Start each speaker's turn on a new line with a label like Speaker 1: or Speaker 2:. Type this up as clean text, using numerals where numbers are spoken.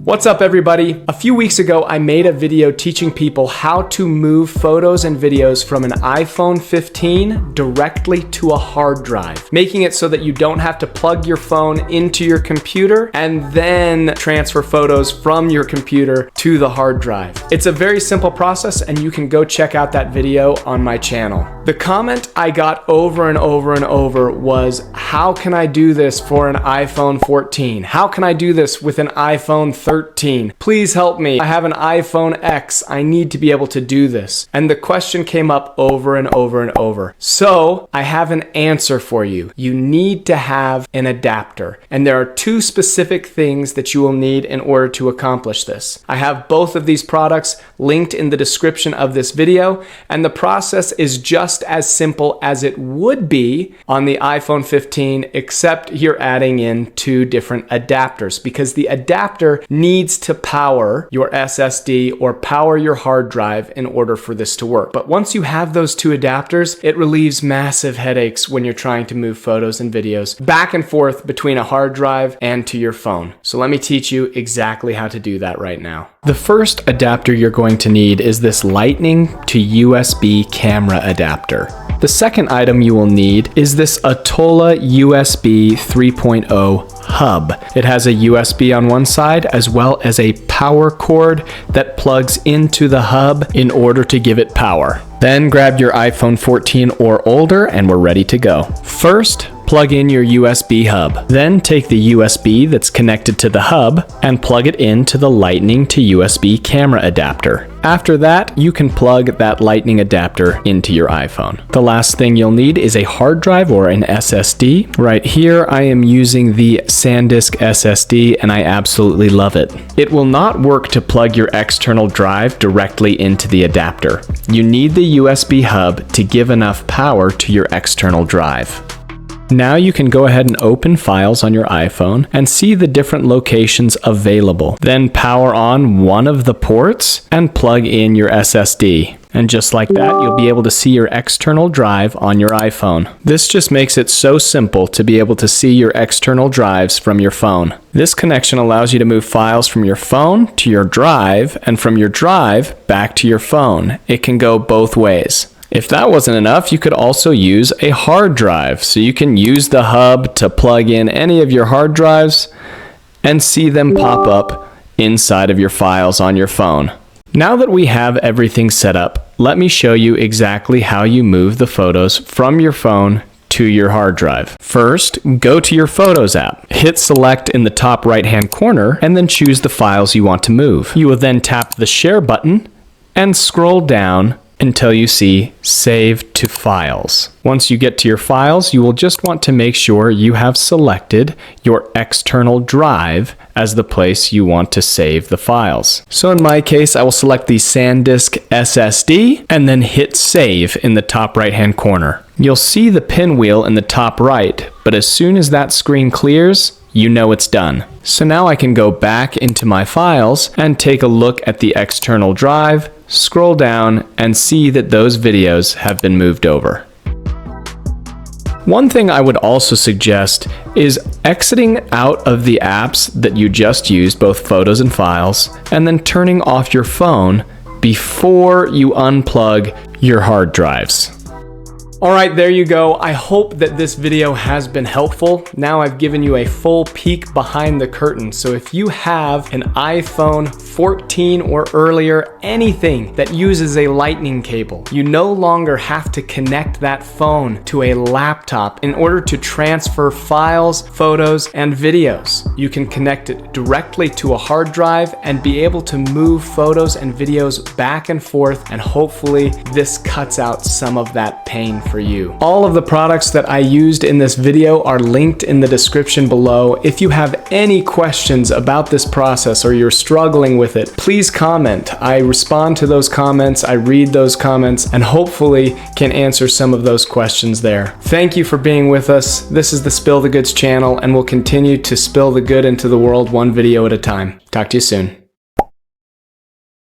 Speaker 1: What's up everybody? A few weeks ago I made a video teaching people how to move photos and videos from an iPhone 15 directly to a hard drive, making it so that you don't have to plug your phone into your computer and then transfer photos from your computer to the hard drive. It's a very simple process and you can go check out that video on my channel. The comment I got over and over and over was, how can I do this for an iPhone 14? How can I do this with an iPhone 13? Please help me. I have an iPhone X. I need to be able to do this. And the question came up over and over and over. So I have an answer for you. You need to have an adapter. And there are two specific things that you will need in order to accomplish this. I have both of these products linked in the description of this video, and the process is just as simple as it would be on the iPhone 15, except you're adding in two different adapters because the adapter needs to power your SSD or power your hard drive in order for this to work. But once you have those two adapters, it relieves massive headaches when you're trying to move photos and videos back and forth between a hard drive and to your phone. So let me teach you exactly how to do that right now. The first adapter you're going to need is this Lightning to USB camera adapter. The second item you will need is this Atola USB 3.0 hub. It has a USB on one side as well as a power cord that plugs into the hub in order to give it power. Then grab your iPhone 14 or older and we're ready to go. First, plug in your USB hub. Then take the USB that's connected to the hub and plug it into the Lightning to USB camera adapter. After that, you can plug that Lightning adapter into your iPhone. The last thing you'll need is a hard drive or an SSD. Right here, I am using the SanDisk SSD and I absolutely love it. It will not work to plug your external drive directly into the adapter. You need the USB hub to give enough power to your external drive. Now you can go ahead and open files on your iPhone and see the different locations available. Then power on one of the ports and plug in your SSD. And just like that, you'll be able to see your external drive on your iPhone. This just makes it so simple to be able to see your external drives from your phone. This connection allows you to move files from your phone to your drive and from your drive back to your phone. It can go both ways. If that wasn't enough, you could also use a hard drive. So you can use the hub to plug in any of your hard drives and see them pop up inside of your files on your phone. Now that we have everything set up, let me show you exactly how you move the photos from your phone to your hard drive. First, go to your Photos app. Hit select in the top right-hand corner and then choose the files you want to move. You will then tap the Share button and scroll down until you see Save to Files. Once you get to your files, you will just want to make sure you have selected your external drive as the place you want to save the files. So in my case, I will select the SanDisk SSD and then hit Save in the top right-hand corner. You'll see the pinwheel in the top right, but as soon as that screen clears, you know it's done. So now I can go back into my files and take a look at the external drive, scroll down, and see that those videos have been moved over. One thing I would also suggest is exiting out of the apps that you just used, both photos and files, and then turning off your phone before you unplug your hard drives. All right, there you go. I hope that this video has been helpful. Now I've given you a full peek behind the curtain. So if you have an iPhone 14 or earlier, anything that uses a lightning cable, you no longer have to connect that phone to a laptop in order to transfer files, photos, and videos. You can connect it directly to a hard drive and be able to move photos and videos back and forth, and hopefully this cuts out some of that pain for you. All of the products that I used in this video are linked in the description below. If you have any questions about this process or you're struggling with it, please comment. I respond to those comments, I read those comments, and hopefully can answer some of those questions there. Thank you for being with us. This is the Spill the Goods channel, and we'll continue to spill the good into the world one video at a time. Talk to you soon.